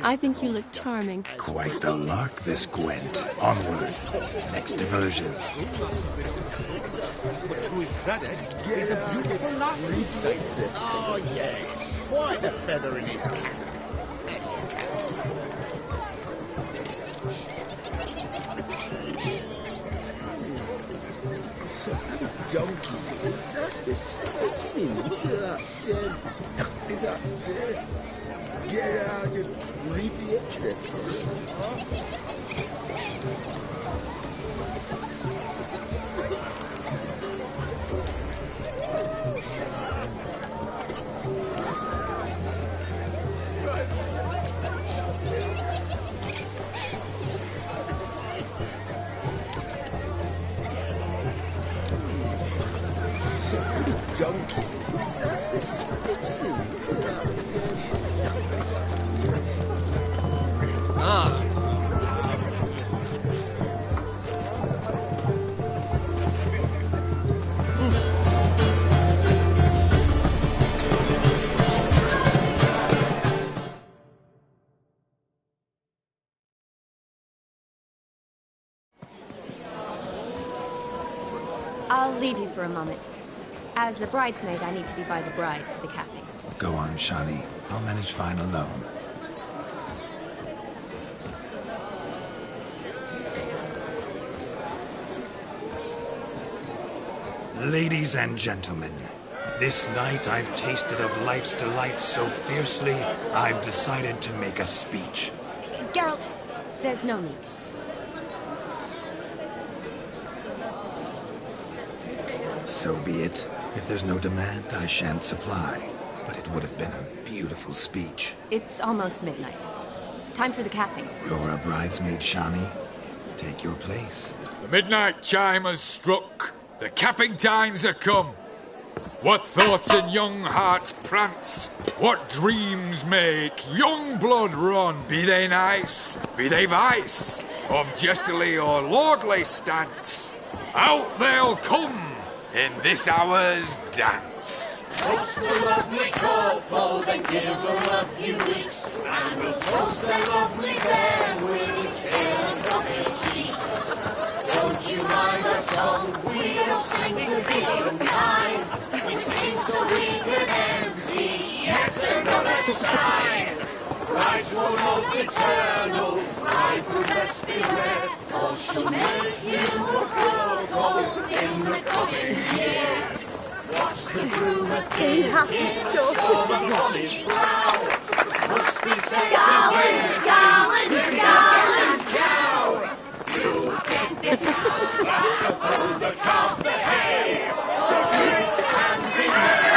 I think you look charming. Quite the lark, this Gwent. Onward. Next diversion. But to his credit, he's a beautiful lassie. Oh, yes. Quite a feather in his cap. So, donkey, that's the spitting into that's it. Get out and leave the cliff. Donkey, that's the spitting into I'll leave you for a moment. As a bridesmaid, I need to be by the bride for the capping. Go on, Shani. I'll manage fine alone. Ladies and gentlemen, this night I've tasted of life's delights so fiercely, I've decided to make a speech. Geralt, there's no need. So be it. If there's no demand, I shan't supply. But it would have been a beautiful speech. It's almost midnight. Time for the capping. You're a bridesmaid, Shani. Take your place. The midnight chime has struck. The capping times are come. What thoughts in young hearts prance? What dreams make young blood run? Be they nice, be they vice, of jestily or lordly stance, out they'll come in this hour's dance. Toast the lovely couple, then give them a few weeks, and we'll toast the lovely bear with its pale and bumpy cheeks. Don't you mind our song? We don't sing to be unkind. We sing so we can empty yet another shrine. Brides will look eternal, bride will best beware, or she'll make you a purple in the coming year. What's the groomer thinking? Storm on his brow. Must be said Garland, Garland, Garland, cow. You get the cow, oh, the calf, the hay. So drink and be merry.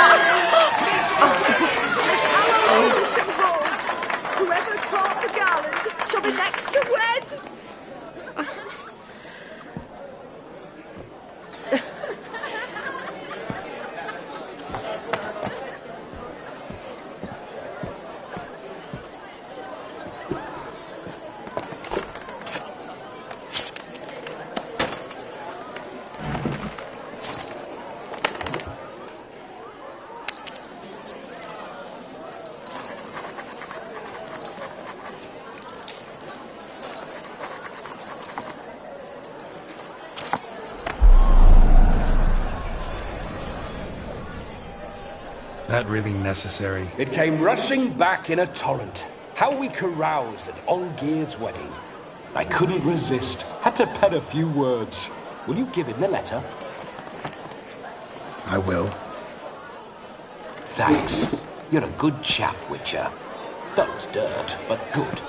Some horns. Whoever caught the garland shall be next to wed. That really necessary? It came rushing back in a torrent. How we caroused at Olgierd's wedding. I couldn't resist. Had to pen a few words. Will you give him the letter? I will. Thanks. You're a good chap, Witcher. Dull's dirt, but good.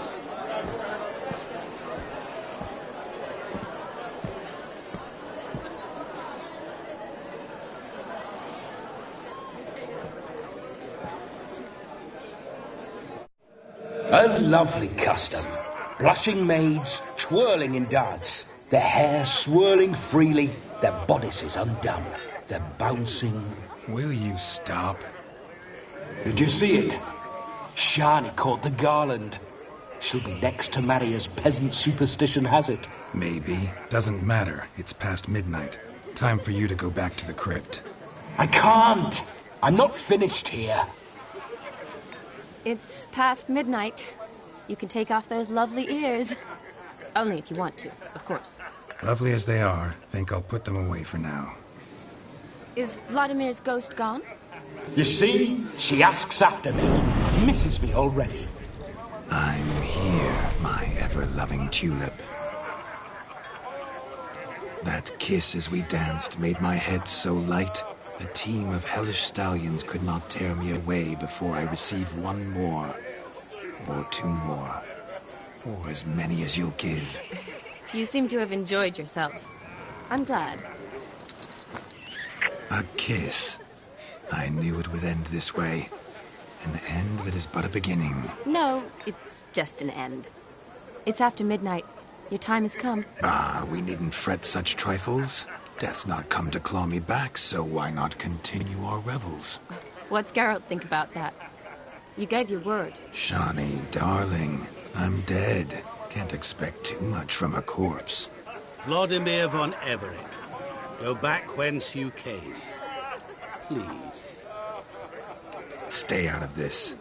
A lovely custom. Blushing maids, twirling in dance, their hair swirling freely, their bodices undone, their bouncing... Will you stop? Did you see it? Shani caught the garland. She'll be next to marry as peasant superstition has it. Maybe. Doesn't matter. It's past midnight. Time for you to go back to the crypt. I can't. I'm not finished here. It's past midnight. You can take off those lovely ears. Only if you want to, of course. Lovely as they are, think I'll put them away for now. Is Vladimir's ghost gone? You see? She asks after me. Misses me already. I'm here, my ever-loving tulip. That kiss as we danced made my head so light, a team of hellish stallions could not tear me away before I receive one more. Or two more. Or as many as you'll give. You seem to have enjoyed yourself. I'm glad. A kiss. I knew it would end this way. An end that is but a beginning. No, it's just an end. It's after midnight. Your time has come. Ah, we needn't fret such trifles. Death's not come to claw me back, so why not continue our revels? What's Geralt think about that? You gave your word. Shani, darling, I'm dead. Can't expect too much from a corpse. Vladimir von Everec, go back whence you came. Please. Stay out of this.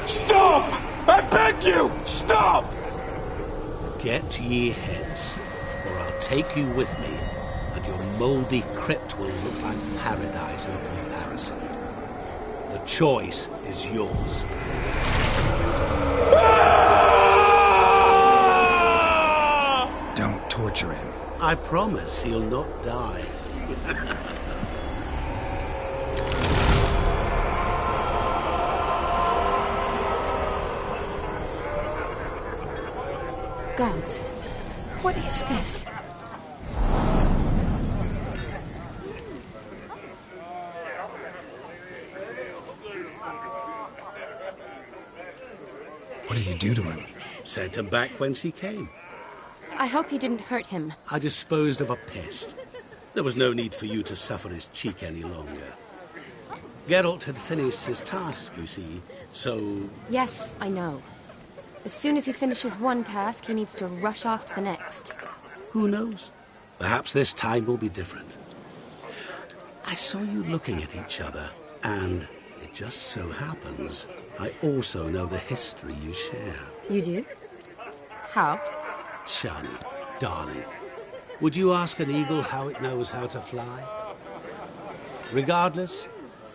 Stop! I beg you! Stop! Get ye hence, or I'll take you with me, and your mouldy crypt will look like paradise in comparison. The choice is yours. Don't torture him. I promise he'll not die. Gods, what is this? What did you do to him? Sent him back whence he came. I hope you didn't hurt him. I disposed of a pest. There was no need for you to suffer his cheek any longer. Geralt had finished his task, you see, so... Yes, I know. As soon as he finishes one task, he needs to rush off to the next. Who knows? Perhaps this time will be different. I saw you looking at each other, and it just so happens I also know the history you share. You do? How? Shani, darling, would you ask an eagle how it knows how to fly? Regardless,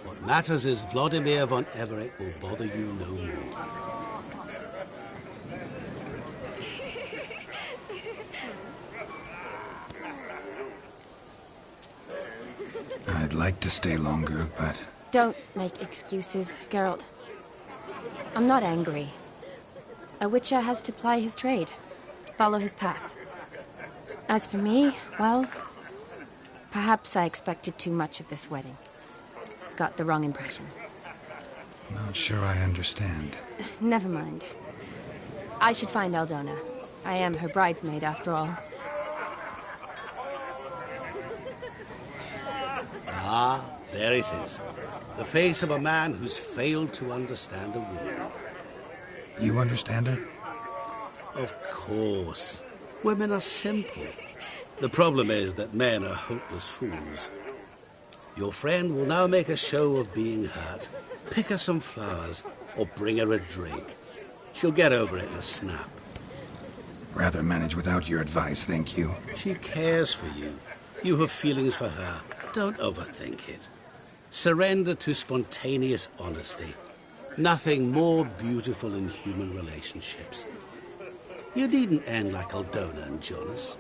what matters is Vladimir von Everec will bother you no more. I'd like to stay longer, but... Don't make excuses, Geralt. I'm not angry. A witcher has to ply his trade, follow his path. As for me, well, perhaps I expected too much of this wedding. Got the wrong impression. Not sure I understand. Never mind. I should find Aldona. I am her bridesmaid, after all. Ah, there it is. The face of a man who's failed to understand a woman. You understand her? Of course. Women are simple. The problem is that men are hopeless fools. Your friend will now make a show of being hurt, pick her some flowers, or bring her a drink. She'll get over it in a snap. Rather manage without your advice, thank you. She cares for you. You have feelings for her. Don't overthink it. Surrender to spontaneous honesty. Nothing more beautiful in human relationships. You needn't end like Aldona and Jonas.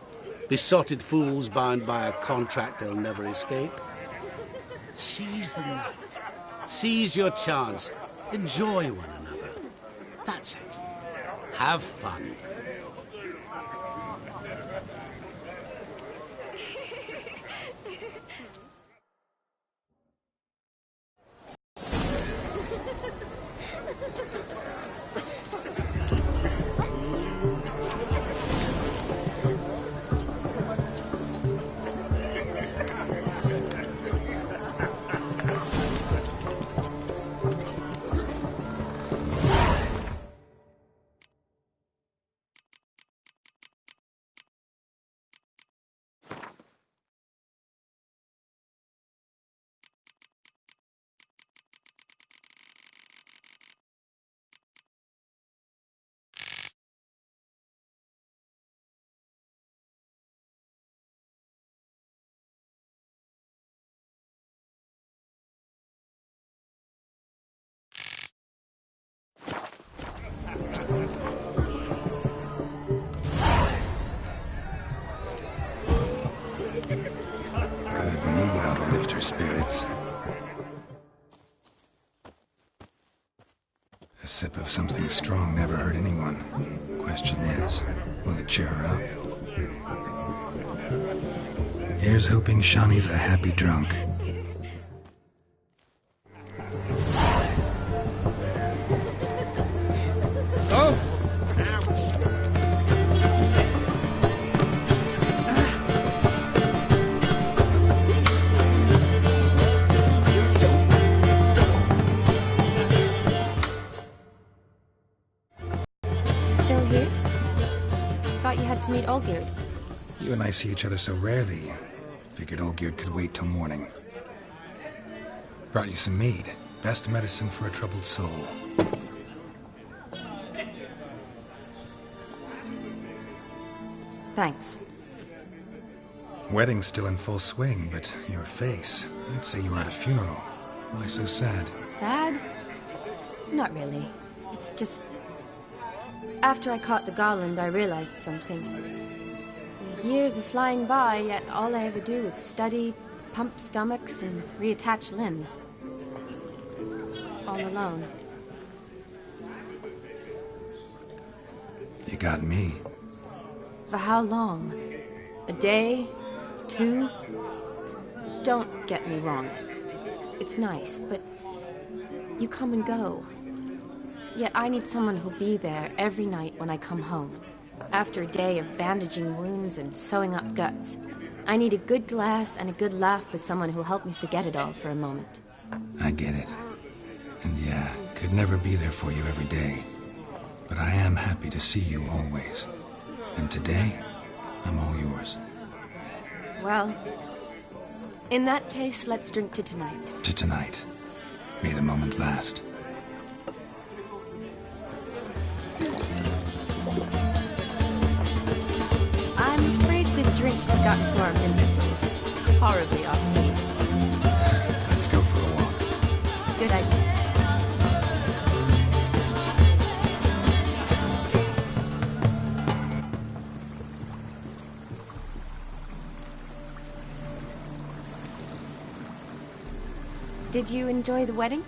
Besotted fools bound by a contract they'll never escape. Seize the night. Seize your chance. Enjoy one another. That's it. Have fun. spirits. A sip of something strong never hurt anyone. Question is, will it cheer her up? Here's hoping Shawnee's a happy drunk. Still here? Thought you had to meet Olgierd. You and I see each other so rarely. Figured Olgierd could wait till morning. Brought you some mead. Best medicine for a troubled soul. Thanks. Wedding's still in full swing, but your face, I'd say you were at a funeral. Why so sad? Sad? Not really. It's just... After I caught the garland, I realized something. The years are flying by, yet all I ever do is study, pump stomachs, and reattach limbs. All alone. You got me. For how long? A day? 2? Don't get me wrong. It's nice, but you come and go. Yet I need someone who'll be there every night when I come home. After a day of bandaging wounds and sewing up guts, I need a good glass and a good laugh with someone who'll help me forget it all for a moment. I get it. And yeah, could never be there for you every day. But I am happy to see you always. And today, I'm all yours. Well, in that case, let's drink to tonight. To tonight. May the moment last. I'm afraid the drinks got to our minstrels. Horribly offbeat. Let's go for a walk. Good idea. Did you enjoy the wedding?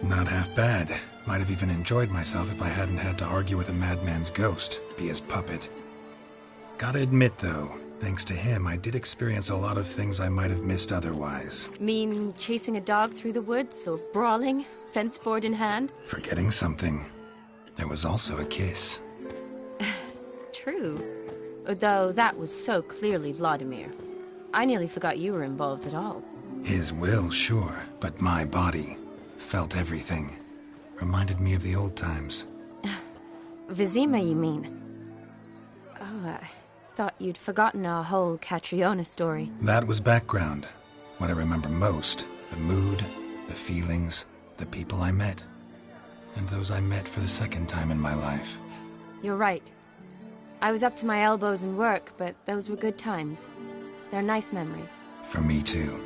Not half bad. Might have even enjoyed myself if I hadn't had to argue with a madman's ghost, be his puppet. Gotta admit, though, thanks to him, I did experience a lot of things I might have missed otherwise. Mean chasing a dog through the woods, or brawling, fence board in hand? Forgetting something. There was also a kiss. True. Though that was so clearly Vladimir. I nearly forgot you were involved at all. His will, sure, but my body felt everything. Reminded me of the old times. Vizima, you mean? Oh, I thought you'd forgotten our whole Catriona story. That was background. What I remember most, the mood, the feelings, the people I met. And those I met for the second time in my life. You're right. I was up to my elbows in work, but those were good times. They're nice memories. For me, too.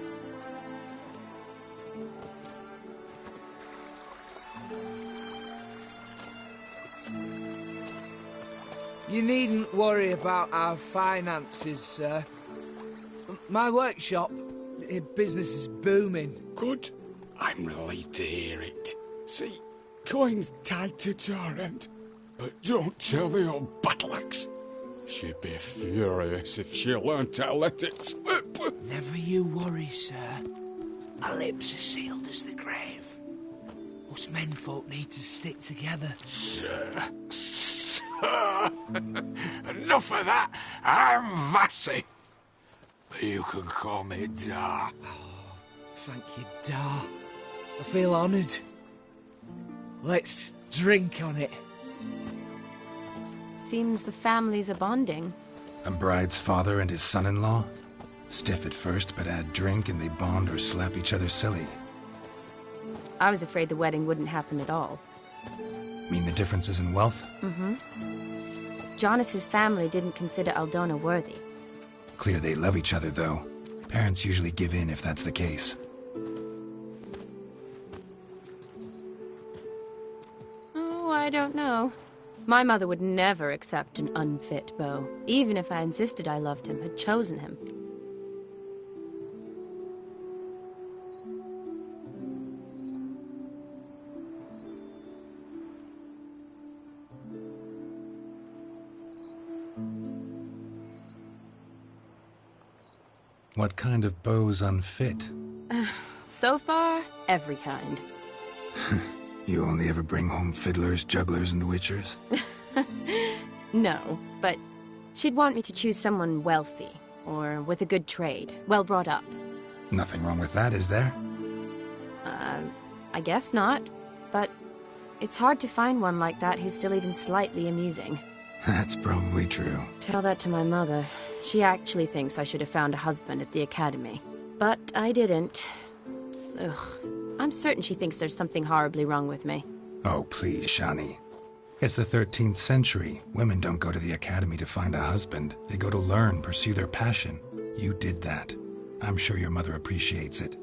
You needn't worry about our finances, sir. My workshop, business is booming. Good. I'm relieved to hear it. See, coin's tied to Torrent. But don't tell the old battle-axe. She'd be furious if she learned to let it slip. Never you worry, sir. My lips are sealed as the grave. Us menfolk need to stick together. Sir. Enough of that. I'm Vassy. But you can call me Dar. Oh, thank you, Dar. I feel honoured. Let's drink on it. Seems the families are bonding. A bride's father and his son-in-law? Stiff at first, but add drink and they bond or slap each other silly. I was afraid the wedding wouldn't happen at all. Mean the differences in wealth? Mm-hmm. Jonas's family didn't consider Aldona worthy. Clear they love each other, though. Parents usually give in if that's the case. Oh, I don't know. My mother would never accept an unfit beau, even if I insisted I loved him, had chosen him. What kind of beau's unfit? So far, every kind. You only ever bring home fiddlers, jugglers, and witchers? No, but she'd want me to choose someone wealthy, or with a good trade, well brought up. Nothing wrong with that, is there? I guess not, but it's hard to find one like that who's still even slightly amusing. That's probably true. Tell that to my mother. She actually thinks I should have found a husband at the academy. But I didn't. Ugh. I'm certain she thinks there's something horribly wrong with me. Oh, please, Shani. It's the 13th century. Women don't go to the academy to find a husband. They go to learn, pursue their passion. You did that. I'm sure your mother appreciates it.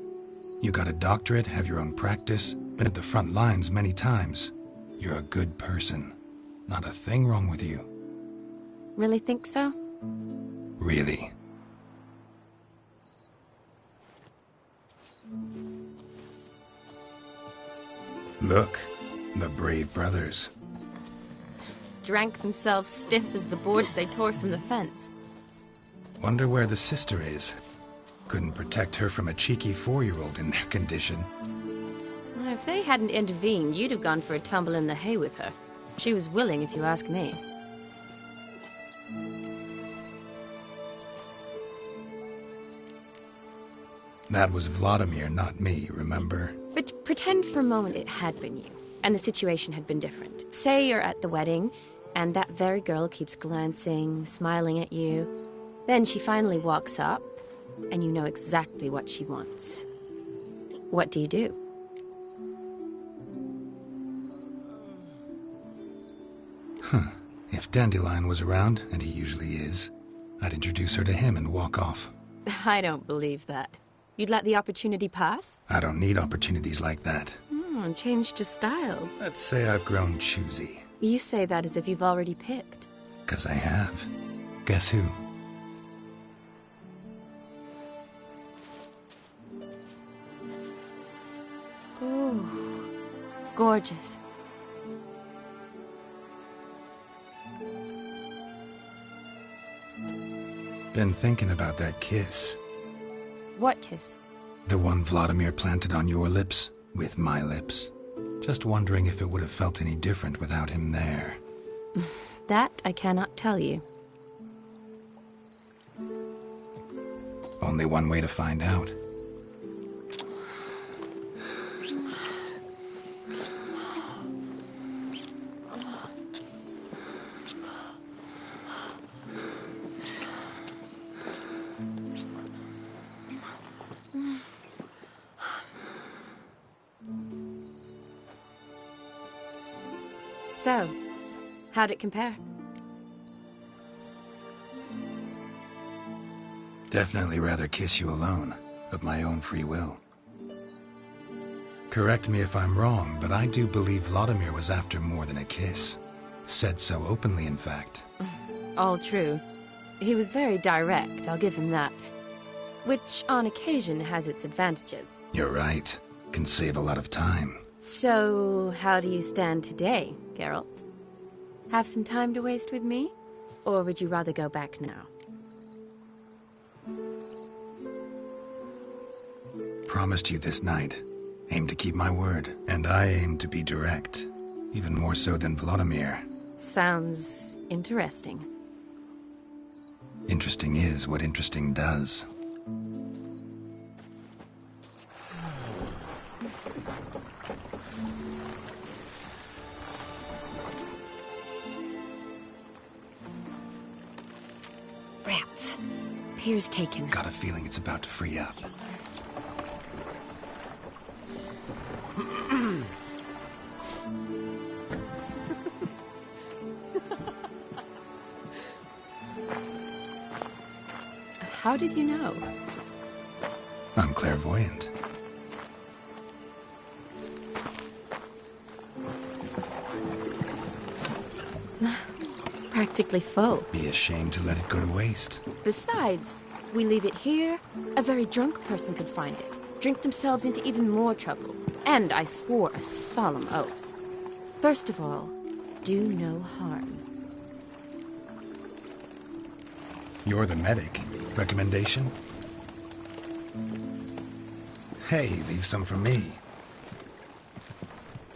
You got a doctorate, have your own practice, been at the front lines many times. You're a good person. Not a thing wrong with you. Really think so? Really. Look, the brave brothers. Drank themselves stiff as the boards they tore from the fence. Wonder where the sister is. Couldn't protect her from a cheeky 4-year-old in their condition. If they hadn't intervened, you'd have gone for a tumble in the hay with her. She was willing, if you ask me. That was Vladimir, not me, remember? But pretend for a moment it had been you, and the situation had been different. Say you're at the wedding, and that very girl keeps glancing, smiling at you. Then she finally walks up, and you know exactly what she wants. What do you do? If Dandelion was around, and he usually is, I'd introduce her to him and walk off. I don't believe that. You'd let the opportunity pass? I don't need opportunities like that. Changed your style. Let's say I've grown choosy. You say that as if you've already picked. 'Cause I have. Guess who? Ooh, gorgeous. Been thinking about that kiss. What kiss? The one Vladimir planted on your lips, with my lips. Just wondering if it would have felt any different without him there. That I cannot tell you. Only one way to find out. So, how'd it compare? Definitely rather kiss you alone, of my own free will. Correct me if I'm wrong, but I do believe Vladimir was after more than a kiss. Said so openly, in fact. All true. He was very direct, I'll give him that. Which, on occasion, has its advantages. You're right. Can save a lot of time. So, how do you stand today, Geralt? Have some time to waste with me? Or would you rather go back now? Promised you this night. Aim to keep my word. And I aim to be direct. Even more so than Vladimir. Sounds interesting. Interesting is what interesting does. Rats. Pier's taken. Got a feeling it's about to free up. How did you know? I'm clairvoyant. practically full. Be ashamed to let it go to waste. Besides, we leave it here, a very drunk person could find it, drink themselves into even more trouble. And I swore a solemn oath. First of all, do no harm. You're the medic. Recommendation? Hey, leave some for me.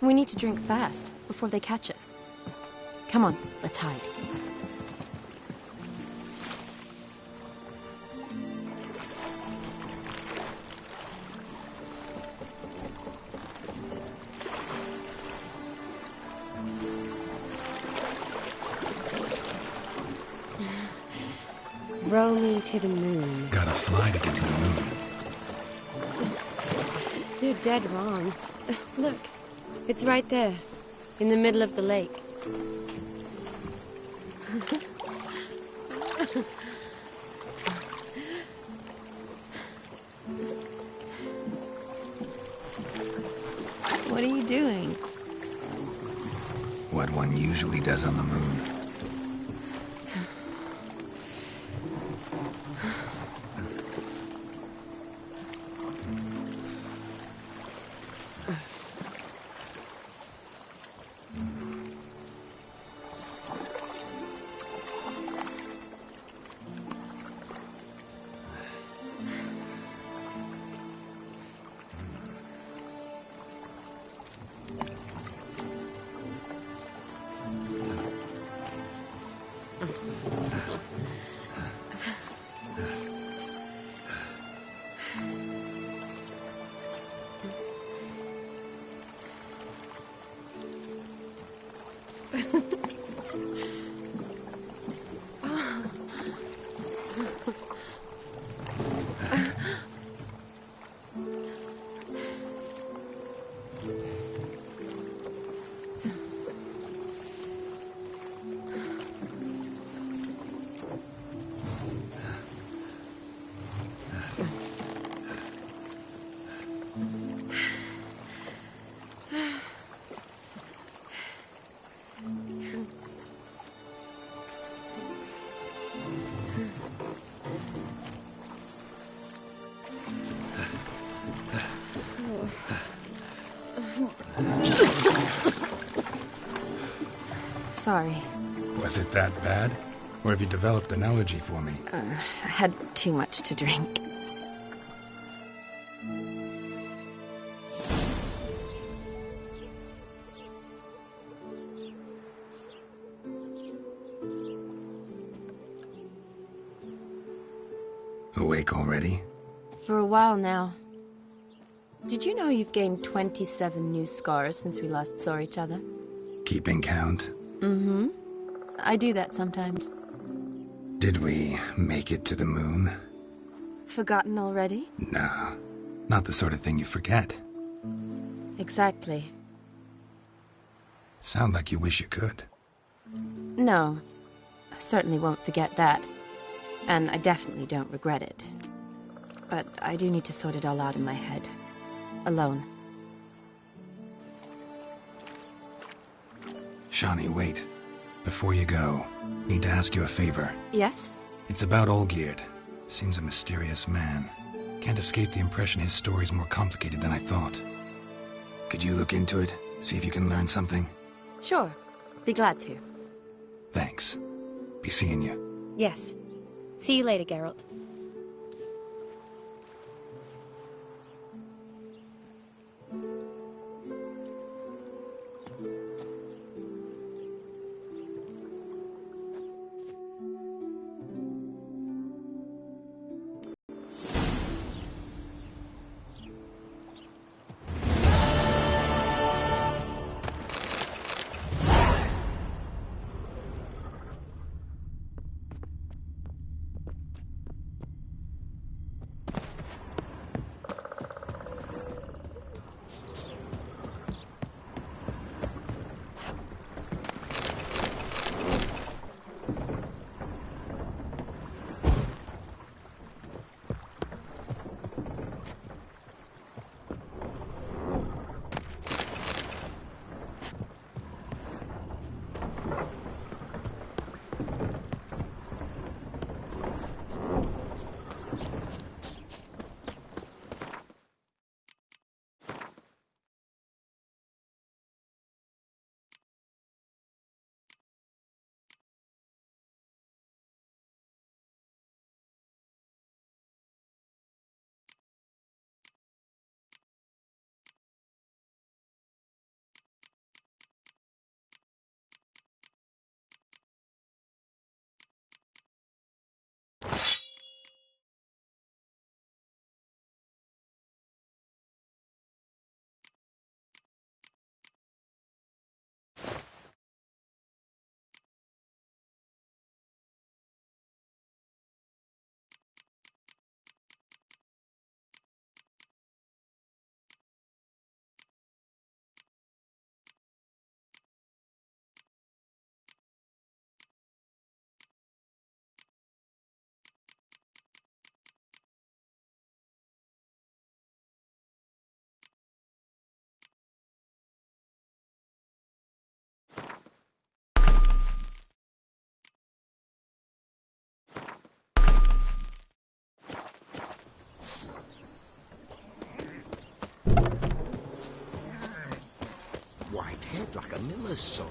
We need to drink fast, before they catch us. Come on, let's hide. Row me to the moon. Gotta fly to get to the moon. You're dead wrong. Look, it's right there, in the middle of the lake. What are you doing? What one usually does on the moon. Sorry. Was it that bad? Or have you developed an allergy for me? I had too much to drink. Awake already? For a while now. Did you know you've gained 27 new scars since we last saw each other? Keeping count? Mm-hmm. I do that sometimes. Did we make it to the moon? Forgotten already? No, not the sort of thing you forget. Exactly. Sound like you wish you could. No, I certainly won't forget that. And I definitely don't regret it. But I do need to sort it all out in my head. Alone. Shani, wait. Before you go, need to ask you a favor. Yes? It's about Olgierd. Seems a mysterious man. Can't escape the impression his story's more complicated than I thought. Could you look into it? See if you can learn something? Sure. Be glad to. Thanks. Be seeing you. Yes. See you later, Geralt. head like a miller's son.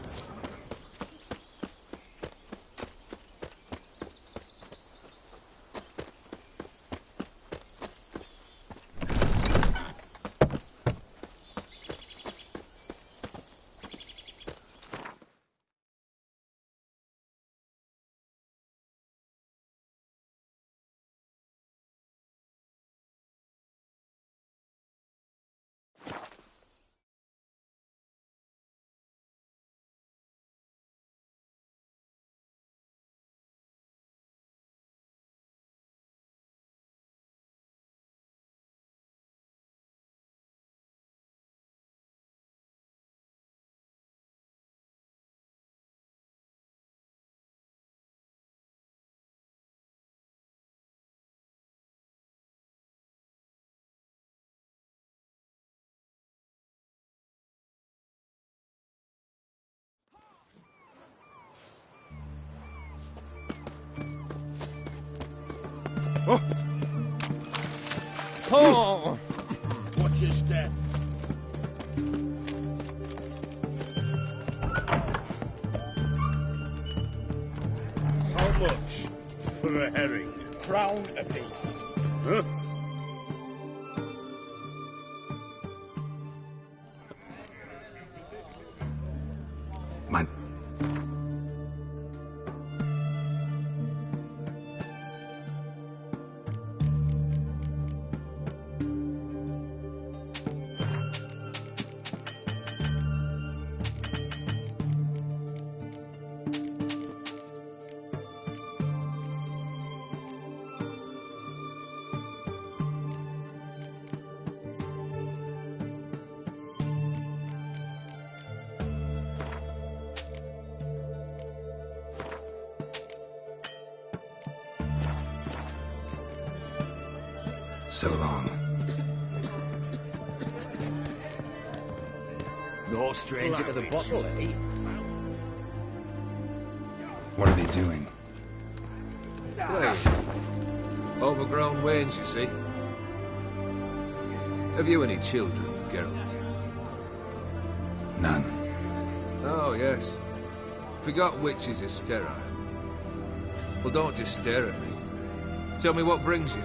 Oh! Watch your step. How much for a herring? Crown apiece. Huh? Mine. So long. No stranger to the bottle, eh? What are they doing? Hey, overgrown wains, you see. Have you any children, Geralt? None. Oh, yes. Forgot witches are sterile. Well, don't just stare at me. Tell me what brings you.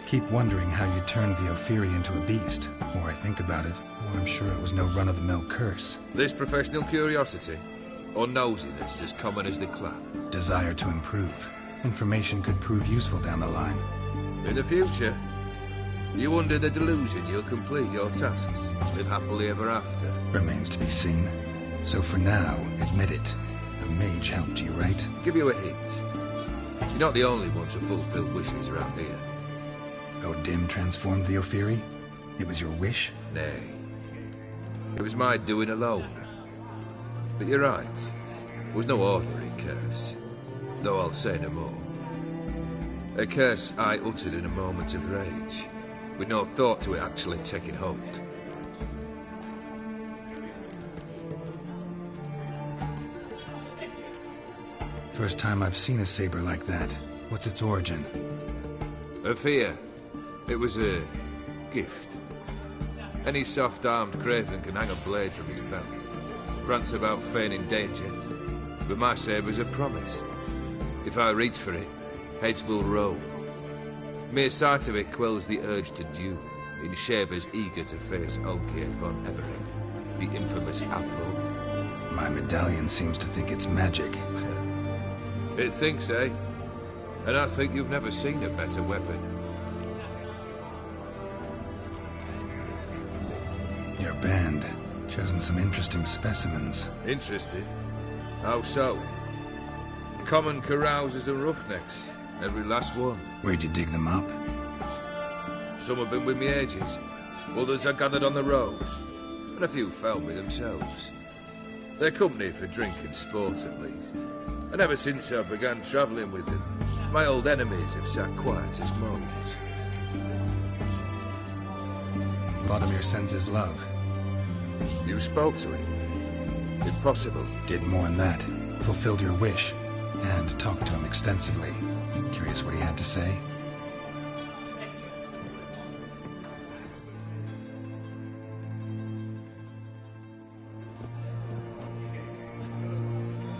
Keep wondering how you turned the Ophiri into a beast. The more I think about it, the more I'm sure it was no run-of-the-mill curse. This professional curiosity, or nosiness as common as the clap? Desire to improve. Information could prove useful down the line. In the future, you under the delusion you'll complete your tasks, live happily ever after. Remains to be seen. So for now, admit it. A mage helped you, right? Give you a hint. You're not the only one to fulfill wishes around here. O'Dim transformed the Ophiri? It was your wish? Nay. It was my doing alone. But you're right. It was no ordinary curse. Though I'll say no more. A curse I uttered in a moment of rage, with no thought to it actually taking hold. First time I've seen a saber like that. What's its origin? A fear. It was a gift. Any soft-armed craven can hang a blade from his belt, prance about feigning danger, but my saber's a promise. If I reach for it, heads will roll. Mere sight of it quells the urge to duel, in shavers eager to face Olgierd von Everett, the infamous outlaw. My medallion seems to think it's magic. It thinks, eh? And I think you've never seen a better weapon. Your band. Chosen some interesting specimens. Interested? How so? Common carousers and roughnecks. Every last one. Where'd you dig them up? Some have been with me ages. Others I gathered on the road. And a few found me themselves. They're company for drink and sport, at least. And ever since I began travelling with them, my old enemies have sat quiet as moles. Vladimir sends his love. You spoke to him? Impossible. Did more than that. Fulfilled your wish. And talked to him extensively. Curious what he had to say?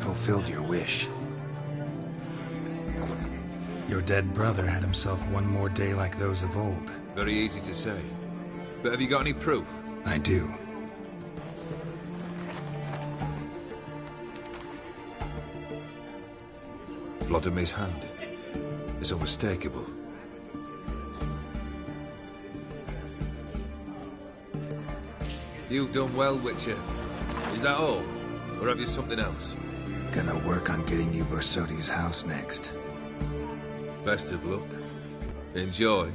fulfilled your wish. Your dead brother had himself one more day like those of old. Very easy to say. But have you got any proof? I do. Vlodimir's hand is unmistakable. You've done well, Witcher. Is that all? Or have you something else? Gonna work on getting you Bersodi's house next. Best of luck. Enjoy.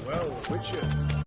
Well, Witcher.